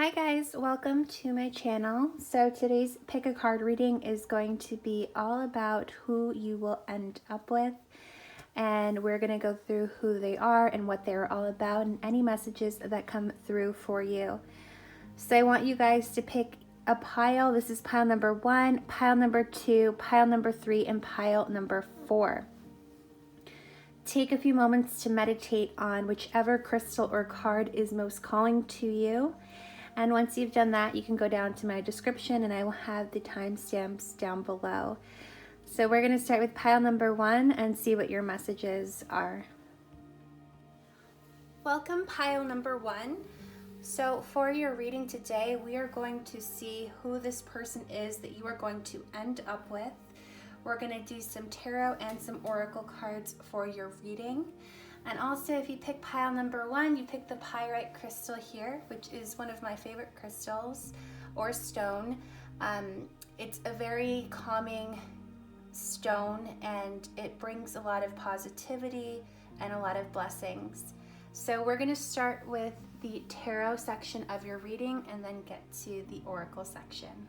Hi guys, welcome to my channel. So today's pick a card reading is going to be all about who you will end up with, and we're going to go through who they are and what they're all about and any messages that come through for you. So I want you guys to pick a pile. This is pile number 1, pile number 2, pile number 3, and pile number 4. Take a few moments to meditate on whichever crystal or card is most calling to you. And once you've done that, you can go down to my description and I will have the timestamps down below. So we're going to start with pile number 1 and see what your messages are. Welcome, pile number 1. So for your reading today, we are going to see who this person is that you are going to end up with. We're going to do some tarot and some oracle cards for your reading. And also, if you pick pile number 1, you pick the pyrite crystal here, which is one of my favorite crystals or stone. It's a very calming stone and it brings a lot of positivity and a lot of blessings. So we're going to start with the tarot section of your reading and then get to the oracle section.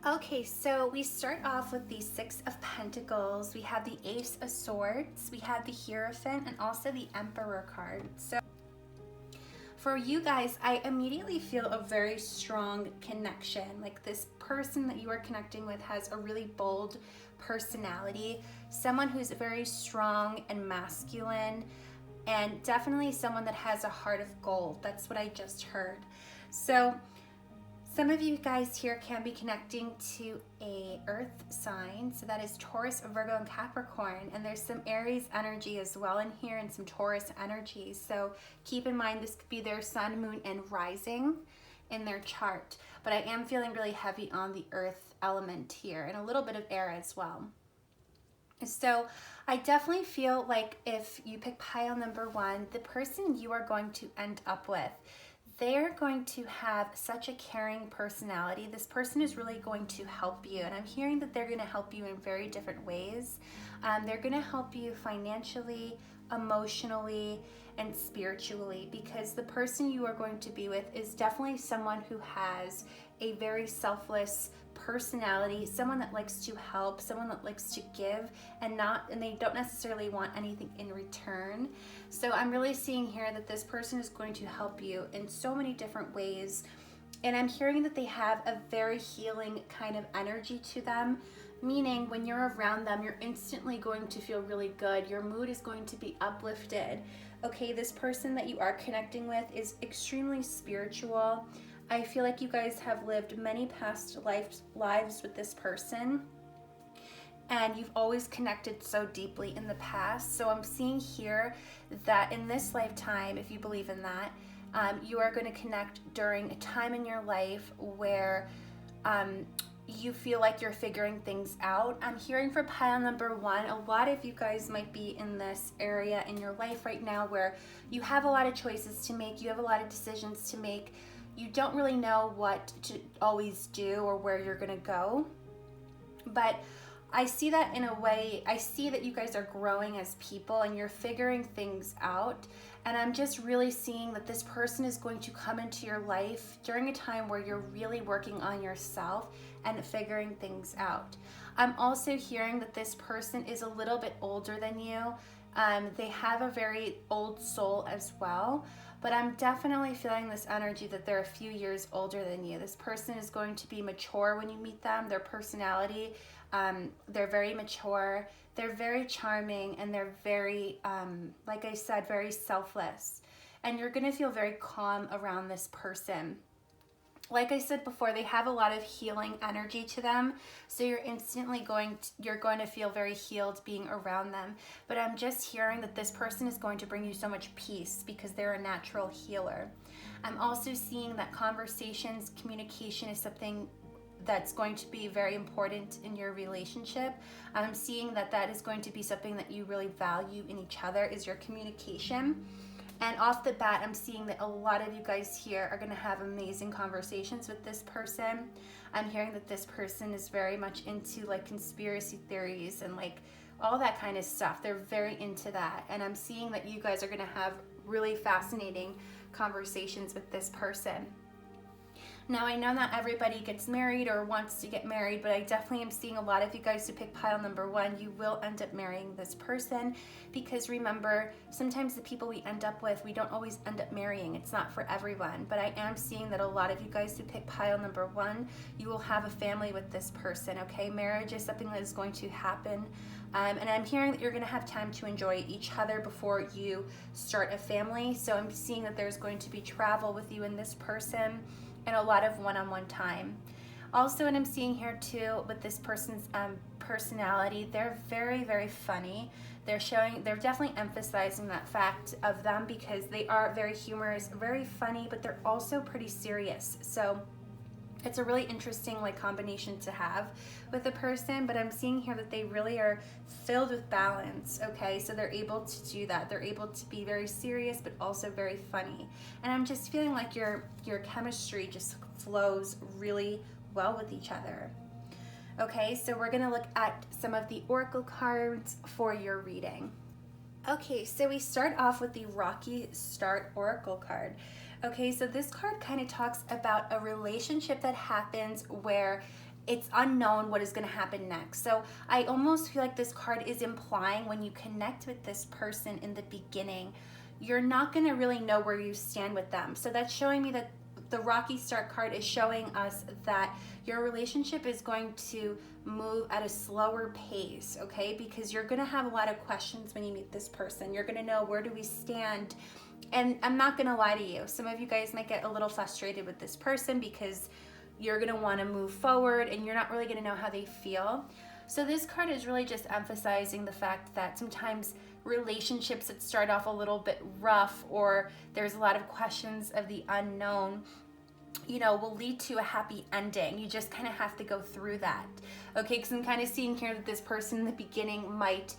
Okay, so we start off with the 6 of Pentacles, we have the Ace of Swords, we have the Hierophant, and also the Emperor card. So for you guys, I immediately feel a very strong connection. Like this person that you are connecting with has a really bold personality, someone who's very strong and masculine, and definitely someone that has a heart of gold. That's what I just heard. So some of you guys here can be connecting to a earth sign, so that is Taurus, Virgo, and Capricorn, and there's some Aries energy as well in here and some Taurus energy. So keep in mind this could be their sun, moon, and rising in their chart, but I am feeling really heavy on the earth element here and a little bit of air as well. So I definitely feel like if you pick pile number 1, the person you are going to end up with, they're going to have such a caring personality. This person is really going to help you, and I'm hearing that they're going to help you in very different ways. They're going to help you financially, emotionally, and spiritually, because the person you are going to be with is definitely someone who has a very selfless personality, someone that likes to help, someone that likes to give, and they don't necessarily want anything in return. So I'm really seeing here that this person is going to help you in so many different ways, and I'm hearing that they have a very healing kind of energy to them, meaning when you're around them, you're instantly going to feel really good. Your mood is going to be uplifted. Okay, this person that you are connecting with is extremely spiritual. I feel like you guys have lived many past lives with this person, and you've always connected so deeply in the past. So I'm seeing here that in this lifetime, if you believe in that, you are going to connect during a time in your life where you feel like you're figuring things out. I'm hearing for pile number 1, a lot of you guys might be in this area in your life right now where you have a lot of choices to make, you have a lot of decisions to make. You don't really know what to always do or where you're gonna go. But I see that in a way, I see that you guys are growing as people and you're figuring things out. And I'm just really seeing that this person is going to come into your life during a time where you're really working on yourself and figuring things out. I'm also hearing that this person is a little bit older than you. They have a very old soul as well, but I'm definitely feeling this energy that they're a few years older than you. This person is going to be mature when you meet them. Their personality, they're very mature, they're very charming, and they're very, like I said, very selfless. And you're gonna feel very calm around this person. Like I said before, they have a lot of healing energy to them, so you're going to feel very healed being around them. But I'm just hearing that this person is going to bring you so much peace because they're a natural healer. I'm also seeing that conversations, communication is something that's going to be very important in your relationship. I'm seeing that that is going to be something that you really value in each other, is your communication. And off the bat, I'm seeing that a lot of you guys here are going to have amazing conversations with this person. I'm hearing that this person is very much into like conspiracy theories and like all that kind of stuff. They're very into that. And I'm seeing that you guys are going to have really fascinating conversations with this person. Now, I know not everybody gets married or wants to get married, but I definitely am seeing a lot of you guys who pick pile number 1, you will end up marrying this person, because remember, sometimes the people we end up with, we don't always end up marrying. It's not for everyone, but I am seeing that a lot of you guys who pick pile number 1, you will have a family with this person, okay? Marriage is something that is going to happen. And I'm hearing that you're going to have time to enjoy each other before you start a family. So I'm seeing that there's going to be travel with you and this person, and a lot of one-on-one time. Also, what I'm seeing here too with this person's personality, they're very, very funny. They're definitely emphasizing that fact of them, because they are very humorous, very funny, but they're also pretty serious. So it's a really interesting combination to have with a person, but I'm seeing here that they really are filled with balance, okay? So they're able to do that. They're able to be very serious, but also very funny. And I'm just feeling like your chemistry just flows really well with each other. Okay, so we're gonna look at some of the oracle cards for your reading. Okay, so we start off with the Rocky Start Oracle card. Okay, so this card kind of talks about a relationship that happens where it's unknown what is going to happen next. So I almost feel like this card is implying when you connect with this person in the beginning, you're not going to really know where you stand with them. So that's showing me that the Rocky Start card is showing us that your relationship is going to move at a slower pace, okay? Because you're going to have a lot of questions when you meet this person. You're going to know, where do we stand? And I'm not gonna lie to you, some of you guys might get a little frustrated with this person because you're gonna wanna move forward and you're not really gonna know how they feel. So this card is really just emphasizing the fact that sometimes relationships that start off a little bit rough, or there's a lot of questions of the unknown, will lead to a happy ending. You just kind of have to go through that, okay? Because I'm kind of seeing here that this person in the beginning might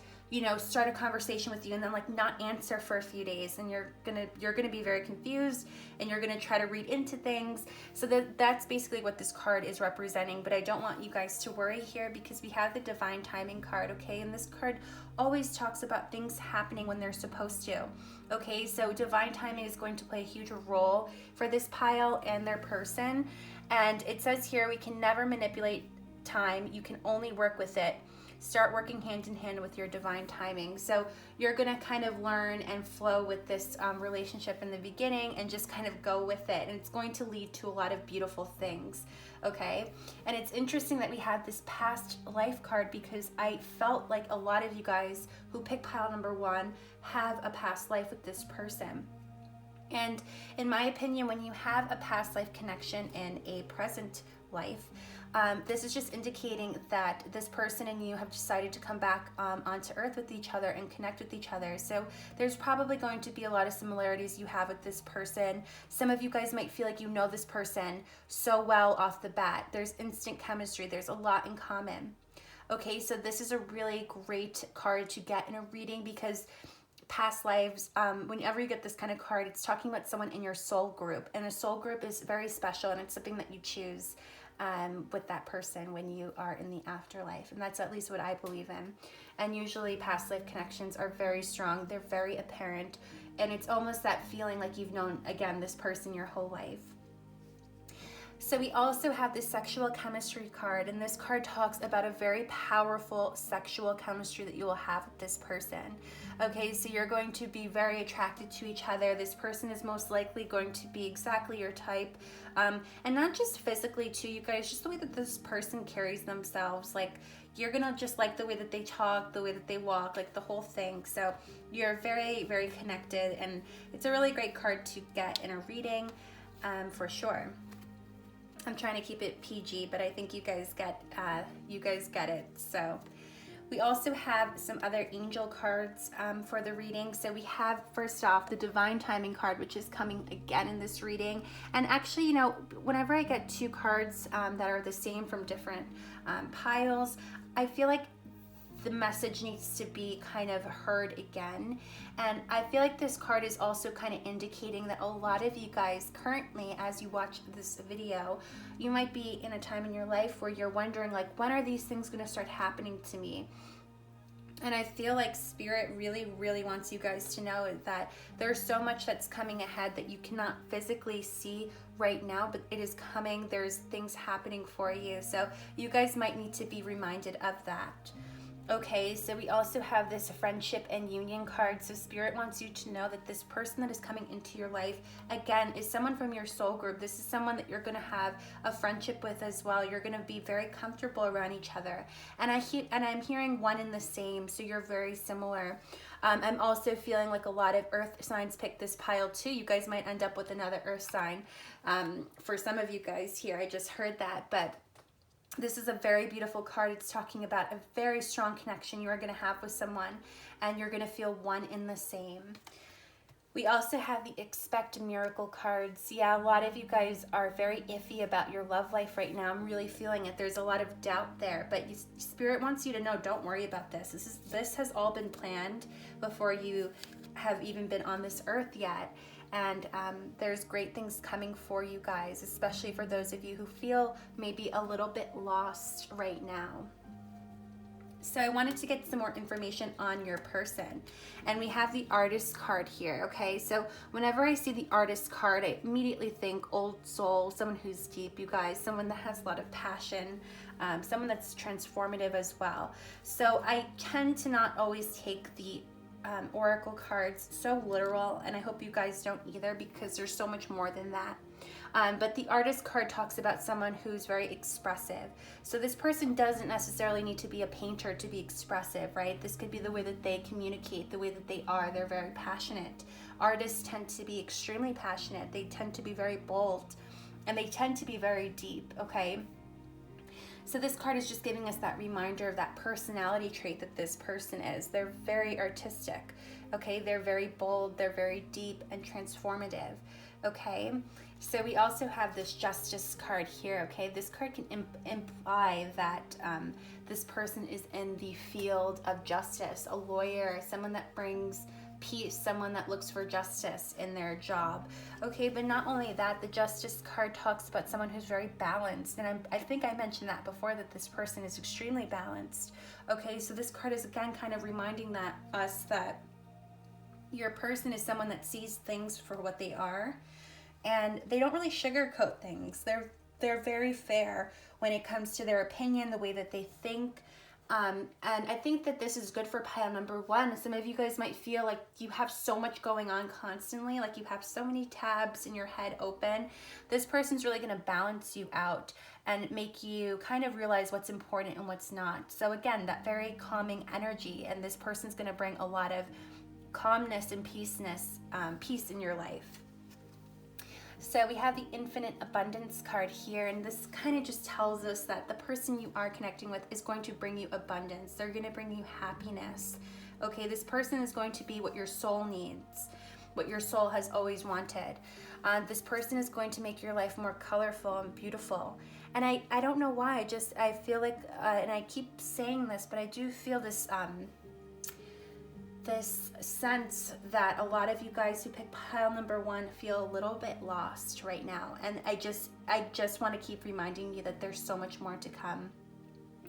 start a conversation with you and then not answer for a few days, and you're gonna be very confused, and you're gonna try to read into things. So that's basically what this card is representing. But I don't want you guys to worry here, because we have the Divine Timing card, okay? And this card always talks about things happening when they're supposed to, okay? So Divine Timing is going to play a huge role for this pile and their person. And it says here, we can never manipulate time, you can only work with it. Start working hand in hand with your divine timing. So you're gonna kind of learn and flow with this relationship in the beginning, and just kind of go with it. And it's going to lead to a lot of beautiful things, okay? And it's interesting that we had this past life card, because I felt like a lot of you guys who pick pile number 1 have a past life with this person. And in my opinion, when you have a past life connection in a present life, this is just indicating that this person and you have decided to come back onto earth with each other and connect with each other. So there's probably going to be a lot of similarities you have with this person. Some of you guys might feel like you know this person so well off the bat. There's instant chemistry. There's a lot in common. Okay, so this is a really great card to get in a reading, because past lives, whenever you get this kind of card, it's talking about someone in your soul group, and a soul group is very special, and it's something that you choose with that person when you are in the afterlife. And that's at least what I believe in. And usually past life connections are very strong, they're very apparent, and it's almost that feeling like you've known, again, this person your whole life. So we also have the sexual chemistry card, and this card talks about a very powerful sexual chemistry that you will have with this person. Okay, so you're going to be very attracted to each other. This person is most likely going to be exactly your type, and not just physically too, you guys, just the way that this person carries themselves. Like, you're gonna just like the way that they talk, the way that they walk, like the whole thing. So you're very, very connected, and it's a really great card to get in a reading, for sure. I'm trying to keep it PG, but I think you guys get it. So we also have some other angel cards for the reading. So we have, first off, the Divine Timing card, which is coming again in this reading. And actually, whenever I get 2 cards that are the same from different piles, I feel like the message needs to be kind of heard again. And I feel like this card is also kind of indicating that a lot of you guys currently, as you watch this video, you might be in a time in your life where you're wondering, like, when are these things going to start happening to me? And I feel like Spirit really, really wants you guys to know that there's so much that's coming ahead that you cannot physically see right now, but it is coming. There's things happening for you. So you guys might need to be reminded of that. Okay, so we also have this friendship and union card. So Spirit wants you to know that this person that is coming into your life, again, is someone from your soul group. This is someone that you're going to have a friendship with as well. You're going to be very comfortable around each other. And I'm hearing one and the same, so you're very similar. I'm also feeling like a lot of earth signs pick this pile too. You guys might end up with another earth sign. For some of you guys here, I just heard that, but this is a very beautiful card. It's talking about a very strong connection you are going to have with someone, and you're going to feel one in the same. We also have the expect miracle cards. Yeah, a lot of you guys are very iffy about your love life right now. I'm really feeling it. There's a lot of doubt there, but Spirit wants you to know, don't worry about this. This has all been planned before you have even been on this earth yet. And there's great things coming for you guys, especially for those of you who feel maybe a little bit lost right now. So I wanted to get some more information on your person. And we have the artist card here, okay? So whenever I see the artist card, I immediately think old soul, someone who's deep, you guys, someone that has a lot of passion, someone that's transformative as well. So I tend to not always take the oracle cards so literal, and I hope you guys don't either, because there's so much more than that. But the artist card talks about someone who's very expressive. So this person doesn't necessarily need to be a painter to be expressive, right? This could be the way that they communicate, the way that they are. They're very passionate. Artists tend to be extremely passionate. They tend to be very bold, and they tend to be very deep, okay? So this card is just giving us that reminder of that personality trait that this person is. They're very artistic, okay? They're very bold, they're very deep and transformative, okay? So we also have this justice card here, okay? This card can imply that this person is in the field of justice, a lawyer, someone that brings peace, someone that looks for justice in their job. Okay, but not only that, the justice card talks about someone who's very balanced, and I think I mentioned that before, that this person is extremely balanced. Okay, so this card is again kind of reminding us that your person is someone that sees things for what they are, and they don't really sugarcoat things. They're very fair when it comes to their opinion, the way that they think. And I think that this is good for pile number one. Some of you guys might feel like you have so much going on constantly, like you have so many tabs in your head open. This person's really going to balance you out and make you kind of realize what's important and what's not. So again, that very calming energy, and this person's going to bring a lot of calmness and peace in your life. So we have the infinite abundance card here, and this kind of just tells us that the person you are connecting with is going to bring you abundance. They're going to bring you happiness. Okay, this person is going to be what your soul needs, what your soul has always wanted. This person is going to make your life more colorful and beautiful. And I don't know why, I feel like, and I keep saying this, but I do feel this sense that a lot of you guys who pick pile number one feel a little bit lost right now. And I just want to keep reminding you that there's so much more to come.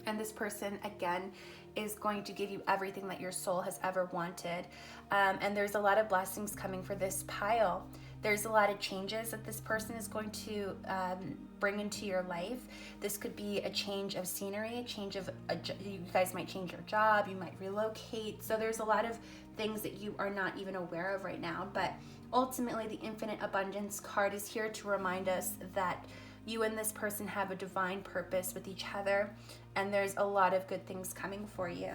And this person, again, is going to give you everything that your soul has ever wanted. And there's a lot of blessings coming for this pile. There's a lot of changes that this person is going to bring into your life. This could be a change of scenery, you guys might change your job, you might relocate. So there's a lot of things that you are not even aware of right now. But ultimately, the infinite abundance card is here to remind us that you and this person have a divine purpose with each other, and there's a lot of good things coming for you.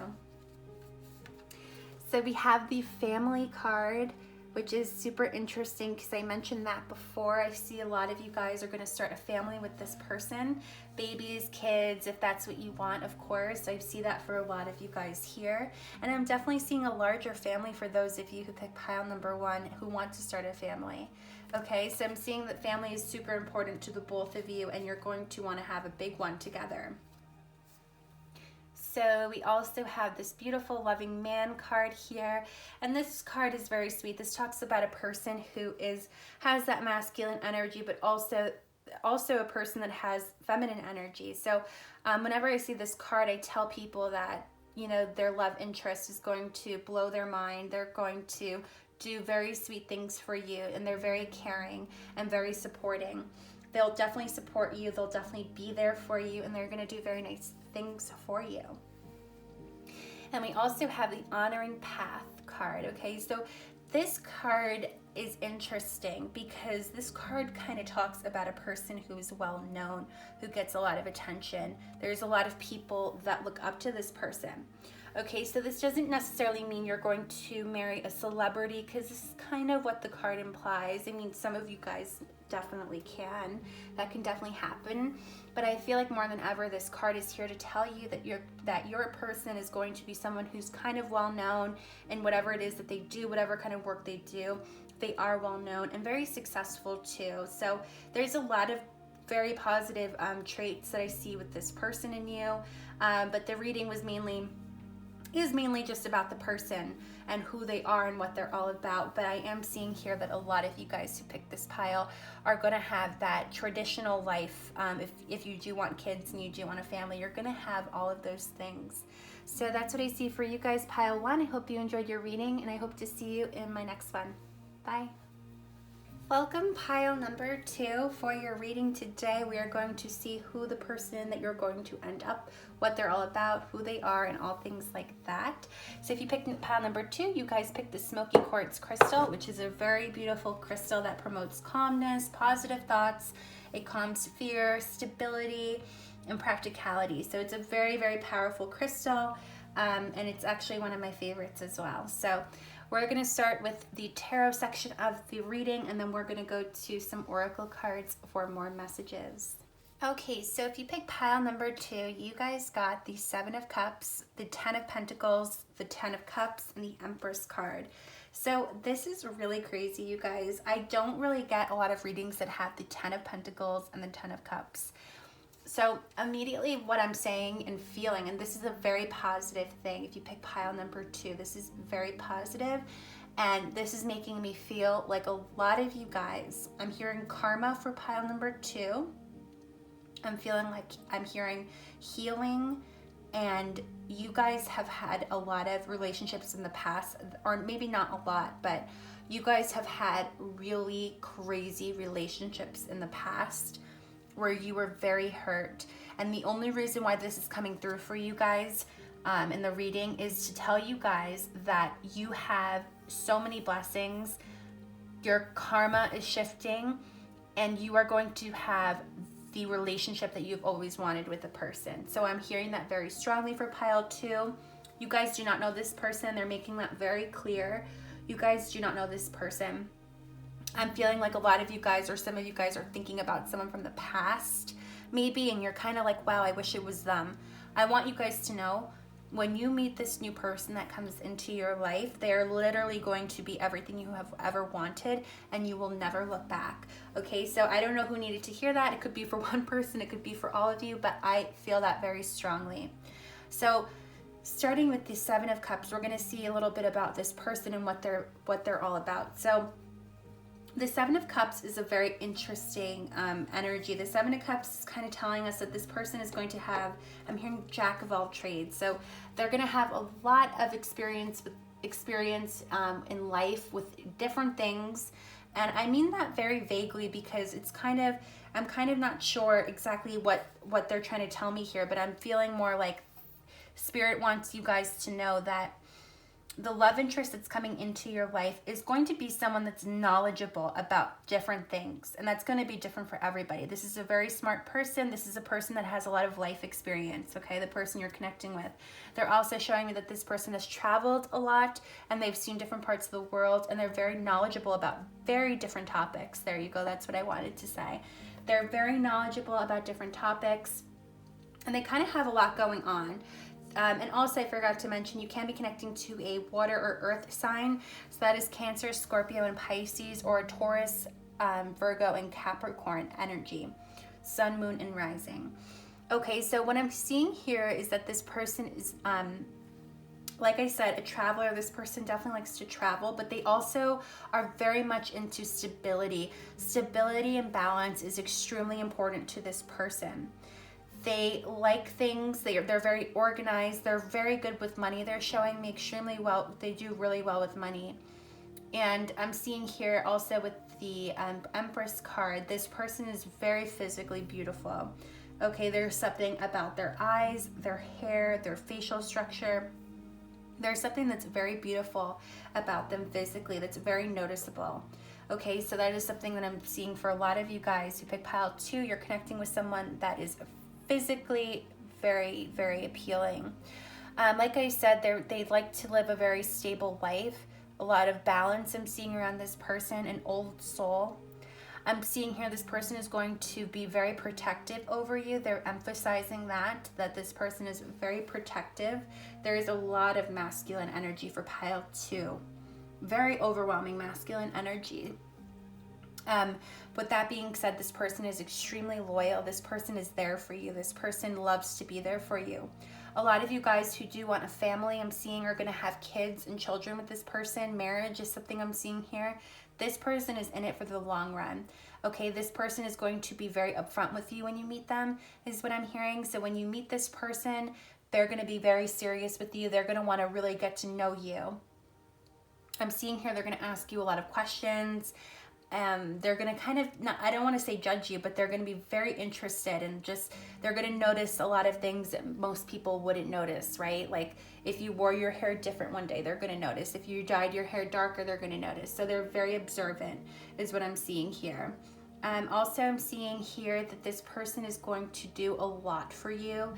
So we have the family card, which is super interesting because I mentioned that before. I see a lot of you guys are going to start a family with this person. Babies, kids, if that's what you want, of course. I see that for a lot of you guys here. And I'm definitely seeing a larger family for those of you who pick pile number one who want to start a family. Okay, so I'm seeing that family is super important to the both of you, and you're going to want to have a big one together. So we also have this beautiful loving man card here, and this card is very sweet. This talks about a person who has that masculine energy, but also a person that has feminine energy. So whenever I see this card, I tell people that you know, their love interest is going to blow their mind. They're going to do very sweet things for you, and they're very caring and very supporting. They'll definitely support you. They'll definitely be there for you, and they're going to do very nice things for you. And we also have the Honoring Path card, okay? So this card is interesting because this card kind of talks about a person who is well known, who gets a lot of attention. There's a lot of people that look up to this person. Okay, so this doesn't necessarily mean you're going to marry a celebrity, because this is kind of what the card implies. I mean, some of you guys definitely can. That can definitely happen. But I feel like more than ever, this card is here to tell you that your person is going to be someone who's kind of well known in whatever it is that they do, whatever kind of work they do. They are well known and very successful too. So there's a lot of very positive traits that I see with this person in you. But the reading is mainly just about the person and who they are and what they're all about. But I am seeing here that a lot of you guys who picked this pile are going to have that traditional life. If you do want kids and you do want a family, you're going to have all of those things. So that's what I see for you guys, pile 1. I hope you enjoyed your reading, and I hope to see you in my next one. Bye. Welcome, pile number 2. For your reading today, we are going to see who the person that you're going to end up, what they're all about, who they are, and all things like that. So if you picked pile number 2, you guys picked the Smoky Quartz crystal, which is a very beautiful crystal that promotes calmness, positive thoughts. It calms fear, stability, and practicality. So it's a very, very powerful crystal, and it's actually one of my favorites as well. So we're going to start with the tarot section of the reading, and then we're going to go to some oracle cards for more messages. Okay, so if you pick pile number 2, you guys got the 7 of Cups, the 10 of Pentacles, the 10 of Cups, and the Empress card. So this is really crazy, you guys. I don't really get a lot of readings that have the 10 of Pentacles and the 10 of Cups. So immediately what I'm saying and feeling, and this is a very positive thing, if you pick pile number 2, this is very positive, and this is making me feel like a lot of you guys, I'm hearing karma for pile number 2. I'm feeling like I'm hearing healing, and you guys have had a lot of relationships in the past, or maybe not a lot, but you guys have had really crazy relationships in the past where you were very hurt. And the only reason why this is coming through for you guys in the reading is to tell you guys that you have so many blessings. Your karma is shifting, and you are going to have the relationship that you've always wanted with a person. So I'm hearing that very strongly for pile 2. You guys do not know this person. They're making that very clear. You guys do not know this person. I'm feeling like a lot of you guys, or some of you guys, are thinking about someone from the past, maybe, and you're kind of like, wow, I wish it was them. I want you guys to know, when you meet this new person that comes into your life, they're literally going to be everything you have ever wanted, and you will never look back. Okay, so I don't know who needed to hear that. It could be for one person, it could be for all of you, but I feel that very strongly. So starting with the 7 of Cups, we're going to see a little bit about this person and what they're all about. So the 7 of Cups is a very interesting energy. The 7 of Cups is kind of telling us that this person is going to have, I'm hearing jack of all trades. So they're going to have a lot of experience in life with different things. And I mean that very vaguely because it's I'm kind of not sure exactly what they're trying to tell me here, but I'm feeling more like Spirit wants you guys to know that the love interest that's coming into your life is going to be someone that's knowledgeable about different things, and that's going to be different for everybody. This is a very smart person. This is a person that has a lot of life experience, okay, the person you're connecting with. They're also showing me that this person has traveled a lot, and they've seen different parts of the world, and they're very knowledgeable about very different topics. There you go. That's what I wanted to say. They're very knowledgeable about different topics, and they kind of have a lot going on. And also, I forgot to mention, you can be connecting to a water or earth sign. So that is Cancer, Scorpio, and Pisces, or a Taurus, Virgo, and Capricorn energy. Sun, moon, and rising. Okay, so what I'm seeing here is that this person is, like I said, a traveler. This person definitely likes to travel, but they also are very much into stability. Stability and balance is extremely important to this person. They like things, they're very organized, they're very good with money. They're showing me extremely well, they do really well with money. And I'm seeing here also with the Empress card, this person is very physically beautiful. Okay, there's something about their eyes, their hair, their facial structure. There's something that's very beautiful about them physically that's very noticeable. Okay, so that is something that I'm seeing for a lot of you guys who pick pile 2. You're connecting with someone that is physically very, very appealing. Like I said, they like to live a very stable life. A lot of balance I'm seeing around this person, an old soul. I'm seeing here this person is going to be very protective over you. They're emphasizing that this person is very protective. There is a lot of masculine energy for pile 2. Very overwhelming masculine energy. With that being said, this person is extremely loyal. This person is there for you. This person loves to be there for you. A lot of you guys who do want a family, I'm seeing, are going to have kids and children with this person. Marriage is something I'm seeing here. This person is in it for the long run. Okay, this person is going to be very upfront with you when you meet them, is what I'm hearing. So when you meet this person, they're going to be very serious with you. They're going to want to really get to know you. I'm seeing here they're going to ask you a lot of questions. They're going to kind of, I don't want to say judge you, but they're going to be very interested and just, they're going to notice a lot of things that most people wouldn't notice, right? Like if you wore your hair different one day, they're going to notice. If you dyed your hair darker, they're going to notice. So they're very observant is what I'm seeing here. Also, I'm seeing here that this person is going to do a lot for you.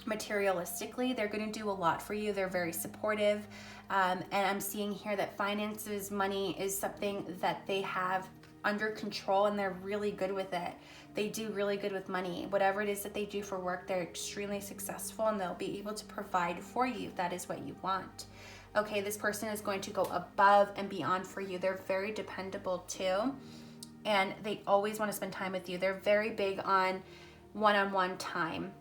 Materialistically, they're going to do a lot for you. They're very supportive. And I'm seeing here that finances, money is something that they have under control and they're really good with it. They do really good with money. Whatever it is that they do for work, they're extremely successful and they'll be able to provide for you if that is what you want. Okay, this person is going to go above and beyond for you. They're very dependable too. And they always want to spend time with you. They're very big on one-on-one time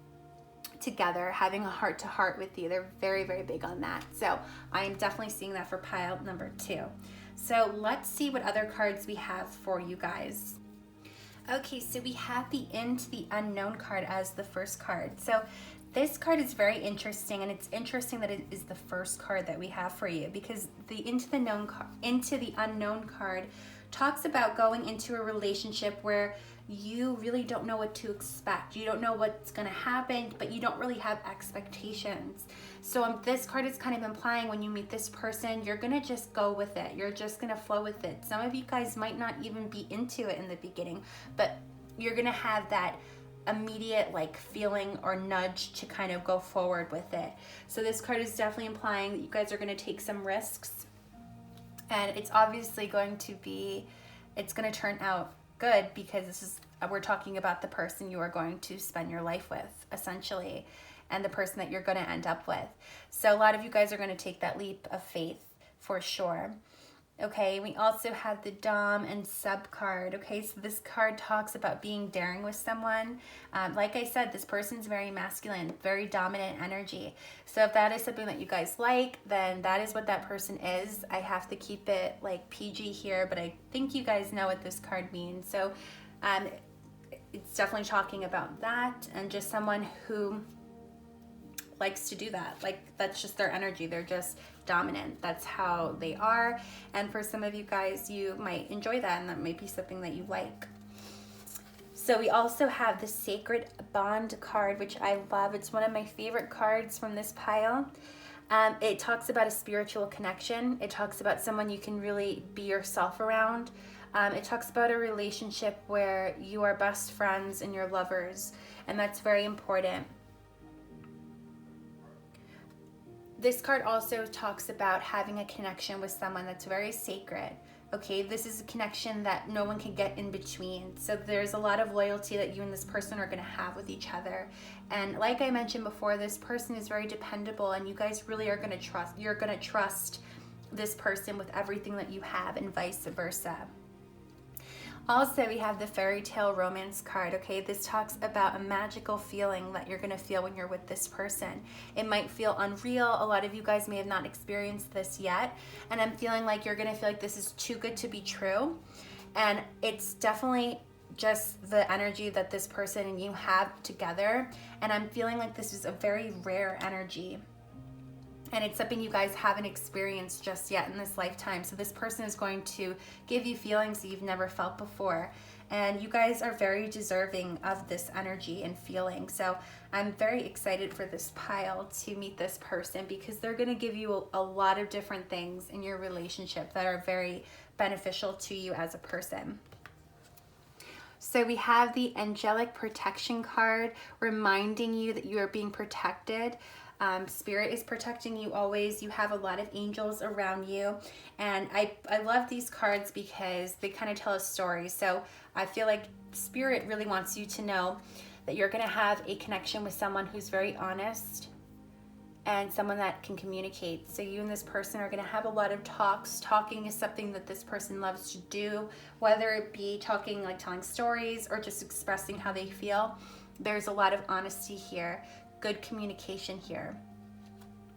together, having a heart-to-heart with you. They're very, very big on that. So I am definitely seeing that for pile number 2. So let's see what other cards we have for you guys. Okay, so we have the Into the Unknown card as the first card. So this card is very interesting, and it's interesting that it is the first card that we have for you because the Into the Unknown card talks about going into a relationship where you really don't know what to expect. You don't know what's going to happen, but you don't really have expectations. So this card is kind of implying when you meet this person, you're going to just go with it. You're just going to flow with it. Some of you guys might not even be into it in the beginning, but you're going to have that immediate like feeling or nudge to kind of go forward with it. So this card is definitely implying that you guys are going to take some risks, and it's obviously going to be, it's going to turn out good because we're talking about the person you are going to spend your life with essentially, and the person that you're going to end up with. So a lot of you guys are going to take that leap of faith for sure. Okay, we also have the Dom and Sub card. Okay, so this card talks about being daring with someone. Like I said, this person's very masculine, very dominant energy. So if that is something that you guys like, then that is what that person is. I have to keep it like PG here, but I think you guys know what this card means. So it's definitely talking about that, and just someone who likes to do that. Like that's just their energy. They're just dominant. That's how they are. And for some of you guys, you might enjoy that, and that might be something that you like. So we also have the Sacred Bond card, which I love. It's one of my favorite cards from this pile. It talks about a spiritual connection. It talks about someone you can really be yourself around. It talks about a relationship where you are best friends and you're lovers, and that's very important. This card also talks about having a connection with someone that's very sacred. Okay, this is a connection that no one can get in between. So there's a lot of loyalty that you and this person are going to have with each other. And like I mentioned before, this person is very dependable, and you guys really are going to trust. You're going to trust this person with everything that you have, and vice versa. Also, we have the Fairy Tale Romance card. Okay, this talks about a magical feeling that you're going to feel when you're with this person. It might feel unreal. A lot of you guys may have not experienced this yet, and I'm feeling like you're going to feel like this is too good to be true. And it's definitely just the energy that this person and you have together. And I'm feeling like this is a very rare energy. And it's something you guys haven't experienced just yet in this lifetime. So this person is going to give you feelings that you've never felt before. And you guys are very deserving of this energy and feeling. So I'm very excited for this pile to meet this person, because they're going to give you a lot of different things in your relationship that are very beneficial to you as a person. So we have the angelic protection card, reminding you that you are being protected. Spirit is protecting you always. You have a lot of angels around you. And I love these cards because they kind of tell a story. So I feel like Spirit really wants you to know that you're going to have a connection with someone who's very honest and someone that can communicate. So you and this person are going to have a lot of talks. Talking is something that this person loves to do, whether it be talking, like telling stories, or just expressing how they feel. There's a lot of honesty here. Good communication here.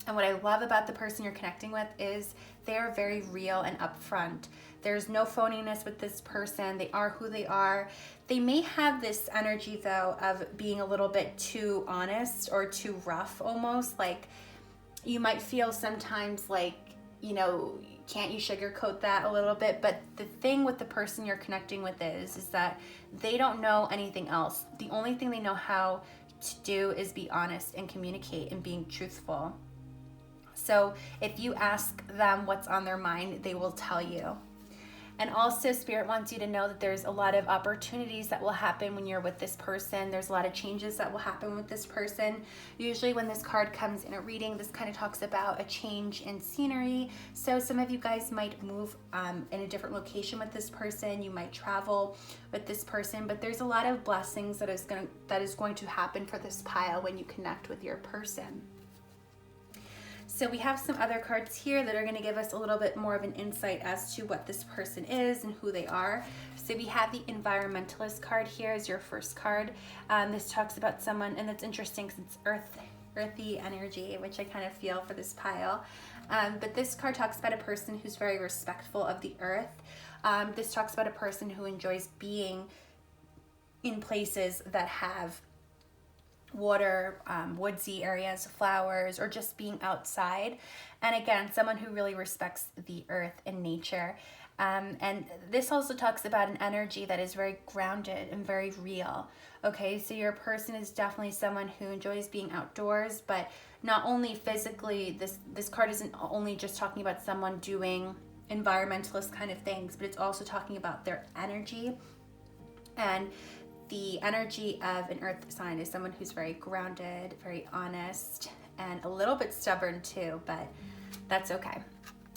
And what I love about the person you're connecting with is they are very real and upfront. There's no phoniness with this person. They are who they are. They may have this energy, though, of being a little bit too honest or too rough almost. Like, you might feel sometimes like, you know, can't you sugarcoat that a little bit? But the thing with the person you're connecting with is that they don't know anything else. The only thing they know how to do is be honest and communicate and being truthful. So if you ask them what's on their mind, they will tell you. And also, Spirit wants you to know that there's a lot of opportunities that will happen when you're with this person. There's a lot of changes that will happen with this person. Usually when this card comes in a reading, this kind of talks about a change in scenery. So some of you guys might move in a different location with this person. You might travel with this person, but there's a lot of blessings that is going to happen for this pile when you connect with your person. So we have some other cards here that are going to give us a little bit more of an insight as to what this person is and who they are. So we have the environmentalist card here as your first card. This talks about someone, and it's interesting because it's earthy energy, which I kind of feel for this pile. But this card talks about a person who's very respectful of the earth. This talks about a person who enjoys being in places that have water, woodsy areas, flowers, or just being outside. And again, someone who really respects the earth and nature. And this also talks about an energy that is very grounded and very real. Okay, so your person is definitely someone who enjoys being outdoors, but not only physically. This card isn't only just talking about someone doing environmentalist kind of things, but it's also talking about their energy. And the energy of an earth sign is someone who's very grounded, very honest, and a little bit stubborn too, but that's okay.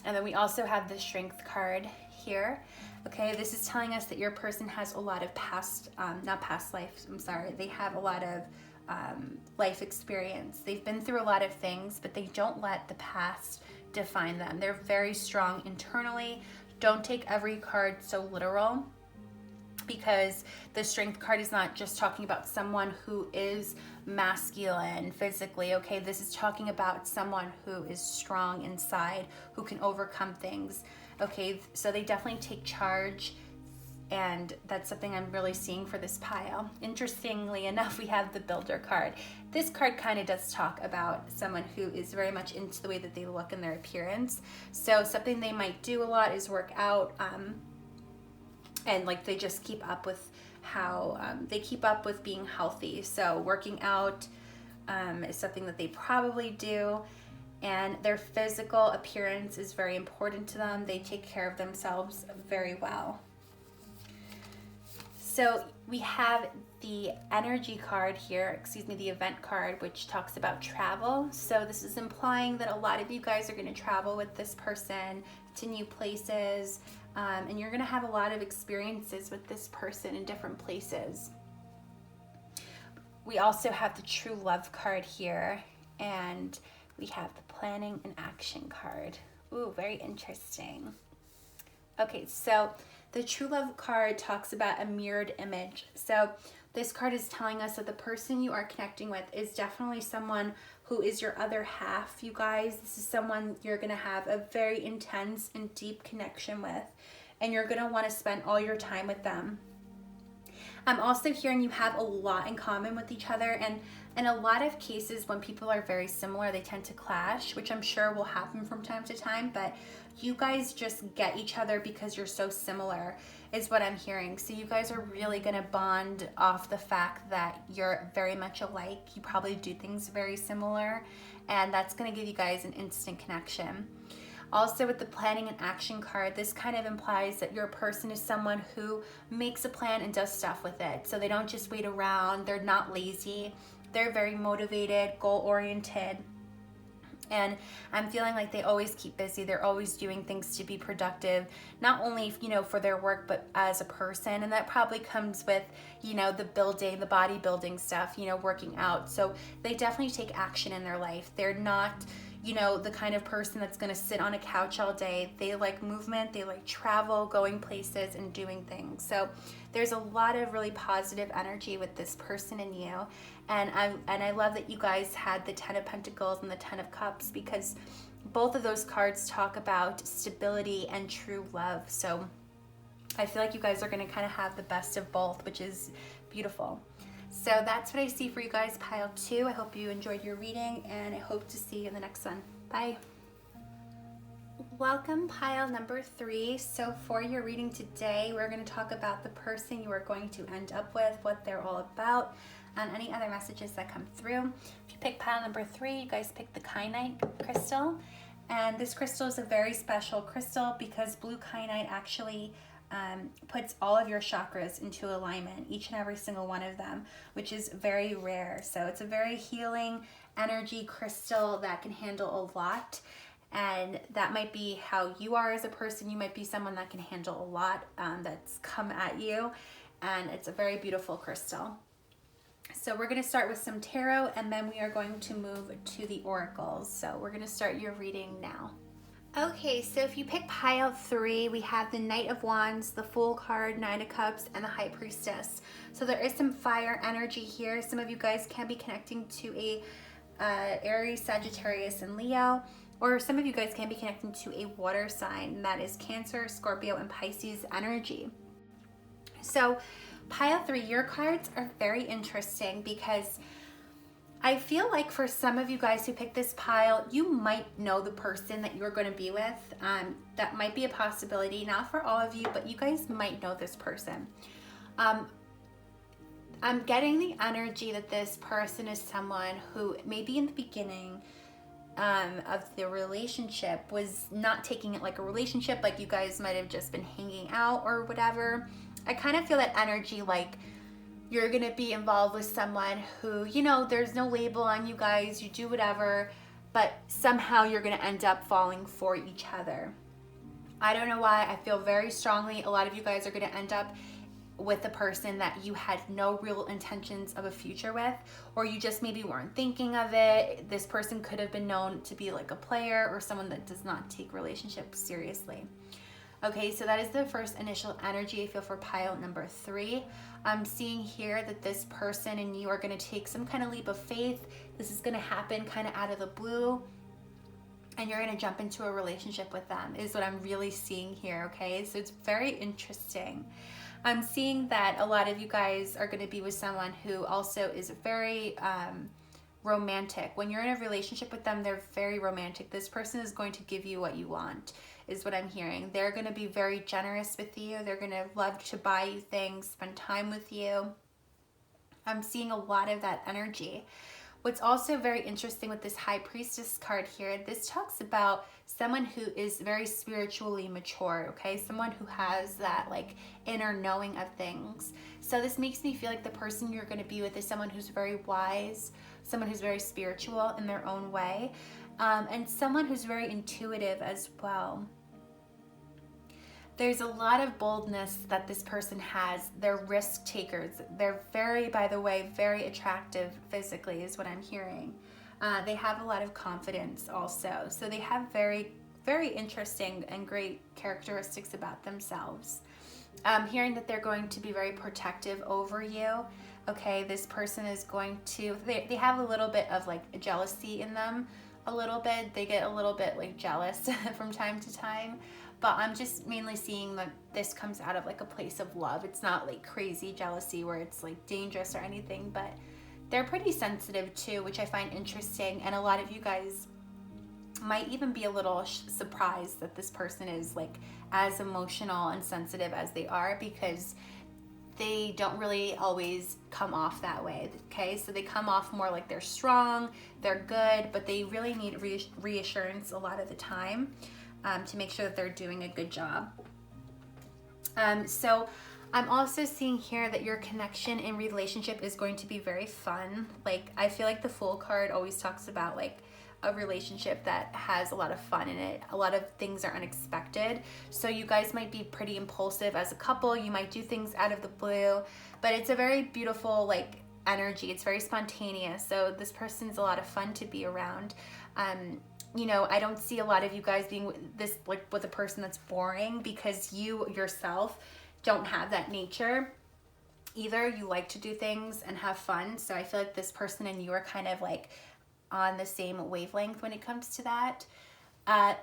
And then we also have the strength card here. Okay, this is telling us that your person has a lot of they have a lot of life experience. They've been through a lot of things, but they don't let the past define them. They're very strong internally. Don't take every card so literal, because the strength card is not just talking about someone who is masculine physically. Okay, this is talking about someone who is strong inside, who can overcome things. Okay, so they definitely take charge, and that's something I'm really seeing for this pile. Interestingly enough, we have the builder card. This card kind of does talk about someone who is very much into the way that they look and their appearance. So something they might do a lot is work out, and like they just keep up with being healthy. So working out is something that they probably do, and their physical appearance is very important to them. They take care of themselves very well. So we have the energy card here, the event card, which talks about travel. So this is implying that a lot of you guys are going to travel with this person to new places, and you're going to have a lot of experiences with this person in different places. We also have the true love card here, and we have the planning and action card. Ooh, very interesting. Okay, so the true love card talks about a mirrored image. So this card is telling us that the person you are connecting with is definitely someone who is your other half, you guys. This is someone you're going to have a very intense and deep connection with, and you're going to want to spend all your time with them. I'm also hearing you have a lot in common with each other, and in a lot of cases when people are very similar, they tend to clash, which I'm sure will happen from time to time, but you guys just get each other because you're so similar is what I'm hearing. So you guys are really gonna bond off the fact that you're very much alike. You probably do things very similar, and that's gonna give you guys an instant connection. Also, with the planning and action card, this kind of implies that your person is someone who makes a plan and does stuff with it. So they don't just wait around, they're not lazy, they're very motivated, goal-oriented. And I'm feeling like they always keep busy. They're always doing things to be productive, not only, for their work, but as a person. And that probably comes with, the building, the bodybuilding stuff, working out. So they definitely take action in their life. They're not, the kind of person that's going to sit on a couch all day. They like movement, they like travel, going places and doing things. So there's a lot of really positive energy with this person in you. And I love that you guys had the 10 of Pentacles and the 10 of Cups, because both of those cards talk about stability and true love. So I feel like you guys are going to kind of have the best of both, which is beautiful. So that's what I see for you guys, pile 2. I hope you enjoyed your reading, and I hope to see you in the next one. Bye. Welcome, pile number 3. So for your reading today, we're going to talk about the person you are going to end up with, what they're all about, and any other messages that come through. If you pick pile number 3, you guys pick the kyanite crystal. And this crystal is a very special crystal because blue kyanite actually puts all of your chakras into alignment, each and every single one of them, which is very rare. So it's a very healing energy crystal that can handle a lot. And that might be how you are as a person. You might be someone that can handle a lot that's come at you. And it's a very beautiful crystal. So we're going to start with some tarot, and then we are going to move to the oracles. So we're going to start your reading now. Okay, so if you pick pile 3, we have the Knight of Wands, the Fool card, 9 of Cups, and the High Priestess. So there is some fire energy here. Some of you guys can be connecting to a Aries, Sagittarius, and Leo, or some of you guys can be connecting to a water sign, and that is Cancer, Scorpio, and Pisces energy. So pile 3, your cards are very interesting because I feel like for some of you guys who picked this pile, you might know the person that you're going to be with. That might be a possibility, not for all of you, but you guys might know this person. I'm getting the energy that this person is someone who maybe in the beginning of the relationship was not taking it like a relationship, like you guys might have just been hanging out or whatever. I kind of feel that energy like you're going to be involved with someone who, there's no label on you guys, you do whatever, but somehow you're going to end up falling for each other. I don't know why. I feel very strongly a lot of you guys are going to end up with a person that you had no real intentions of a future with, or you just maybe weren't thinking of it. This person could have been known to be like a player or someone that does not take relationships seriously. Okay, so that is the first initial energy I feel for pile number 3. I'm seeing here that this person and you are going to take some kind of leap of faith. This is going to happen kind of out of the blue, and you're going to jump into a relationship with them is what I'm really seeing here, okay? So it's very interesting. I'm seeing that a lot of you guys are going to be with someone who also is very romantic. When you're in a relationship with them, they're very romantic. This person is going to give you what you want, is what I'm hearing. They're going to be very generous with you. They're going to love to buy you things, spend time with you. I'm seeing a lot of that energy. What's also very interesting with this High Priestess card here, this talks about someone who is very spiritually mature, okay? Someone who has that like inner knowing of things. So this makes me feel like the person you're going to be with is someone who's very wise, someone who's very spiritual in their own way, and someone who's very intuitive as well. There's a lot of boldness that this person has. They're risk takers. They're very, by the way, very attractive physically is what I'm hearing. They have a lot of confidence also. So they have very, very interesting and great characteristics about themselves. I'm hearing that they're going to be very protective over you. Okay, this person is going to, they have a little bit of like jealousy in them. a little bit. They get a little bit like jealous from time to time, but I'm just mainly seeing that this comes out of like a place of love. It's not like crazy jealousy where it's like dangerous or anything, but they're pretty sensitive too, which I find interesting. And a lot of you guys might even be a little surprised that this person is like as emotional and sensitive as they are, because they don't really always come off that way. Okay, so they come off more like they're strong, they're good, but they really need reassurance a lot of the time to make sure that they're doing a good job. So I'm also seeing here that your connection in relationship is going to be very fun. Like, I feel like the Fool card always talks about like a relationship that has a lot of fun in it. A lot of things are unexpected. So you guys might be pretty impulsive as a couple. You might do things out of the blue, but it's a very beautiful like energy. It's very spontaneous. So this person's a lot of fun to be around. You know, I don't see a lot of you guys being with a person that's boring, because you yourself don't have that nature either. You like to do things and have fun. So I feel like this person and you are kind of like on the same wavelength when it comes to that.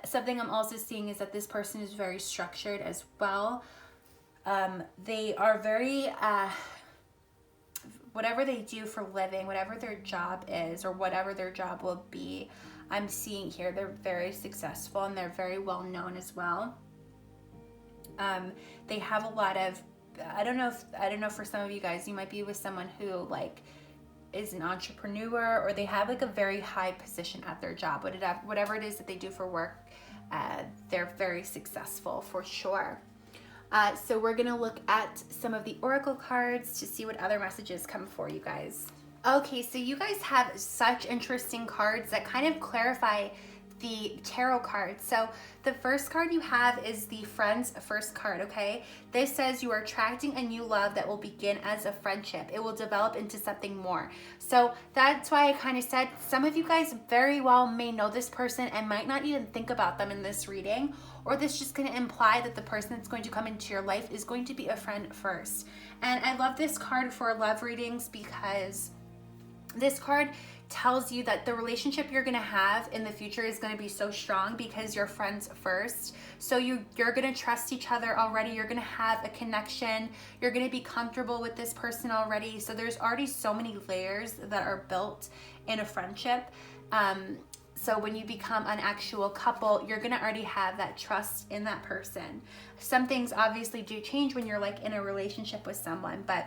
Something I'm also seeing is that this person is very structured as well. They are very, whatever they do for living, whatever their job is or whatever their job will be, I'm seeing here they're very successful and they're very well known as well. They have a lot of, I don't know for some of you guys, you might be with someone who like is an entrepreneur, or they have like a very high position at their job. Whatever it is that they do for work, they're very successful for sure. So we're gonna look at some of the oracle cards to see what other messages come for you guys. Okay, so you guys have such interesting cards that kind of clarify the tarot cards. So the first card you have is the Friends first card, okay? This says you are attracting a new love that will begin as a friendship. It will develop into something more. So that's why I kind of said some of you guys very well may know this person and might not even think about them in this reading, or this just going to imply that the person that's going to come into your life is going to be a friend first. And I love this card for love readings because this card tells you that the relationship you're gonna have in the future is gonna be so strong because you're friends first. So you're gonna trust each other already. You're gonna have a connection. You're gonna be comfortable with this person already. So there's already so many layers that are built in a friendship. So when you become an actual couple, you're gonna already have that trust in that person. Some things obviously do change when you're like in a relationship with someone, but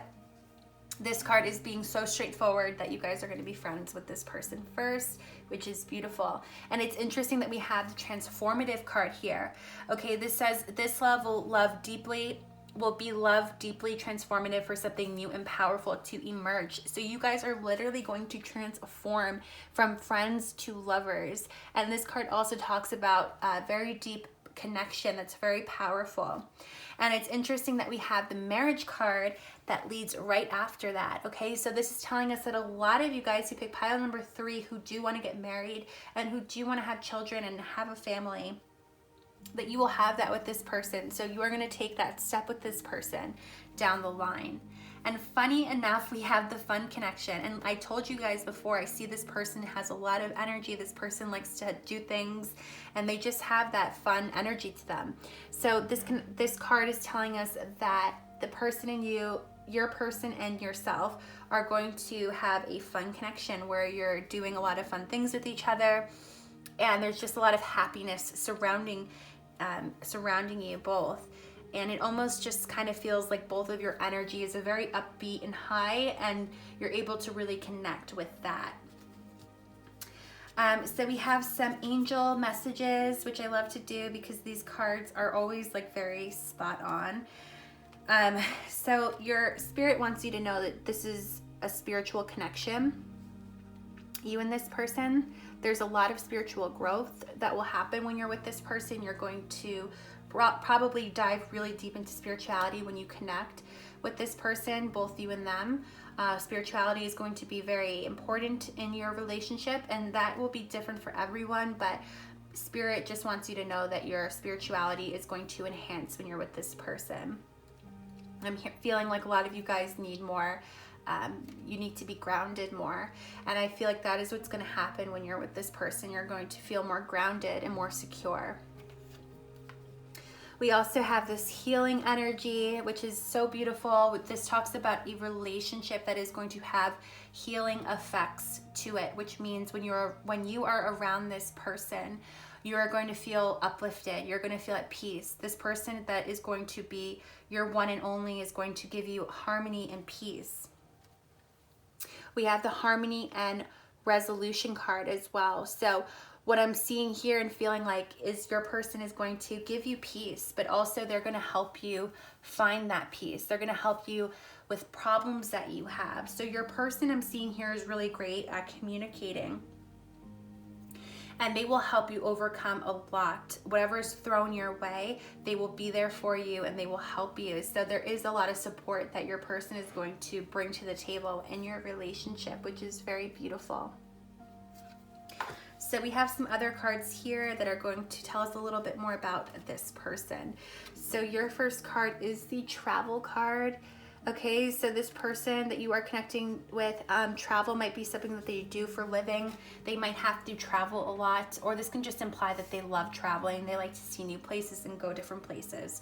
this card is being so straightforward that you guys are going to be friends with this person first, which is beautiful. And it's interesting that we have the transformative card here. Okay, this says this love will be love deeply transformative for something new and powerful to emerge. So you guys are literally going to transform from friends to lovers. And this card also talks about a very deep connection that's very powerful. And it's interesting that we have the marriage card that leads right after that. Okay, so this is telling us that a lot of you guys who pick pile number 3 who do want to get married and who do want to have children and have a family, that you will have that with this person. So you are going to take that step with this person down the line. And funny enough, we have the fun connection. And I told you guys before, I see this person has a lot of energy. This person likes to do things and they just have that fun energy to them. So this card is telling us that the person in you, your person and yourself are going to have a fun connection where you're doing a lot of fun things with each other. And there's just a lot of happiness surrounding you both. And it almost just kind of feels like both of your energy is a very upbeat and high, and you're able to really connect with that. So we have some angel messages, which I love to do because these cards are always like very spot on. So your spirit wants you to know that this is a spiritual connection. You and this person, there's a lot of spiritual growth that will happen when you're with this person. You're going to probably dive really deep into spirituality when you connect with this person, both you and them. Spirituality is going to be very important in your relationship, and that will be different for everyone, but Spirit just wants you to know that your spirituality is going to enhance when you're with this person. I'm feeling like a lot of you guys need more you need to be grounded more. And I feel like that is what's going to happen when you're with this person. You're going to feel more grounded and more secure. We also have this healing energy, which is so beautiful. This talks about a relationship that is going to have healing effects to it, which means when you are around this person, you are going to feel uplifted. You're going to feel at peace. This person that is going to be your one and only is going to give you harmony and peace. We have the harmony and resolution card as well. So what I'm seeing here and feeling like is your person is going to give you peace, but also they're going to help you find that peace. They're going to help you with problems that you have. So your person I'm seeing here is really great at communicating. And they will help you overcome a lot. Whatever is thrown your way, they will be there for you and they will help you. So there is a lot of support that your person is going to bring to the table in your relationship, which is very beautiful. So we have some other cards here that are going to tell us a little bit more about this person. So your first card is the travel card. Okay, so this person that you are connecting with, travel might be something that they do for living. They might have to travel a lot, or this can just imply that they love traveling. They like to see new places and go different places.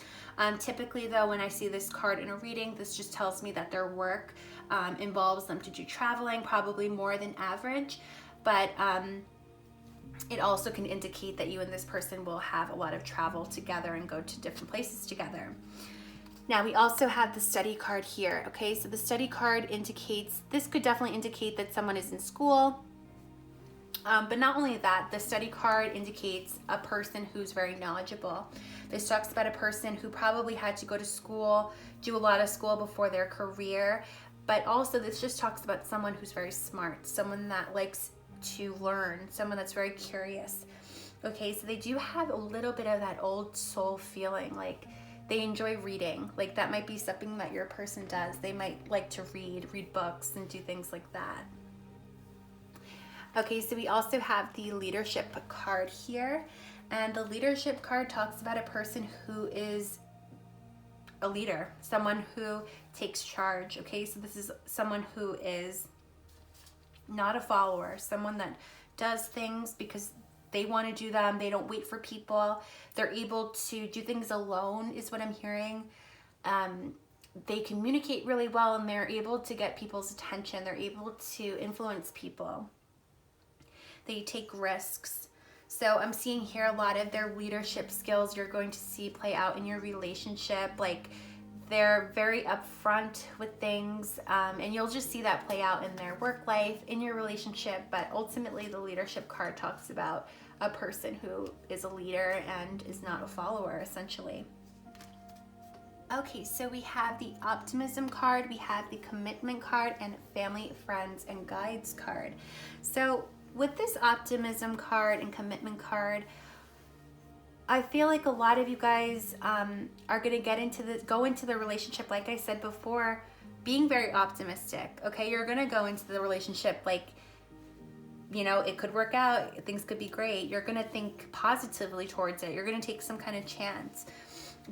Typically though, when I see this card in a reading, this just tells me that their work involves them to do traveling, probably more than average, but it also can indicate that you and this person will have a lot of travel together and go to different places together. Now we also have the study card here. Okay, so the study card indicates, this could definitely indicate that someone is in school. But not only that, the study card indicates a person who's very knowledgeable. This talks about a person who probably had to go to school, do a lot of school before their career. But also this just talks about someone who's very smart, someone that likes to learn, someone that's very curious. Okay, so they do have a little bit of that old soul feeling, like they enjoy reading. Like that might be something that your person does. They might like to read books and do things like that. Okay, so we also have the leadership card here. And the leadership card talks about a person who is a leader, someone who takes charge. Okay, so this is someone who is not a follower, someone that does things because they want to do them. They don't wait for people. They're able to do things alone is what I'm hearing. They communicate really well and they're able to get people's attention. They're able to influence people. They take risks. So I'm seeing here a lot of their leadership skills you're going to see play out in your relationship. Like they're very upfront with things, and you'll just see that play out in their work life, in your relationship. But ultimately the leadership card talks about a person who is a leader and is not a follower, essentially. Okay, so we have the optimism card, we have the commitment card, and family, friends, and guides card. So with this optimism card and commitment card, I feel like a lot of you guys are going to go into the relationship, like I said before, being very optimistic. Okay, you're going to go into the relationship like, you know, it could work out, things could be great. You're going to think positively towards it. You're going to take some kind of chance.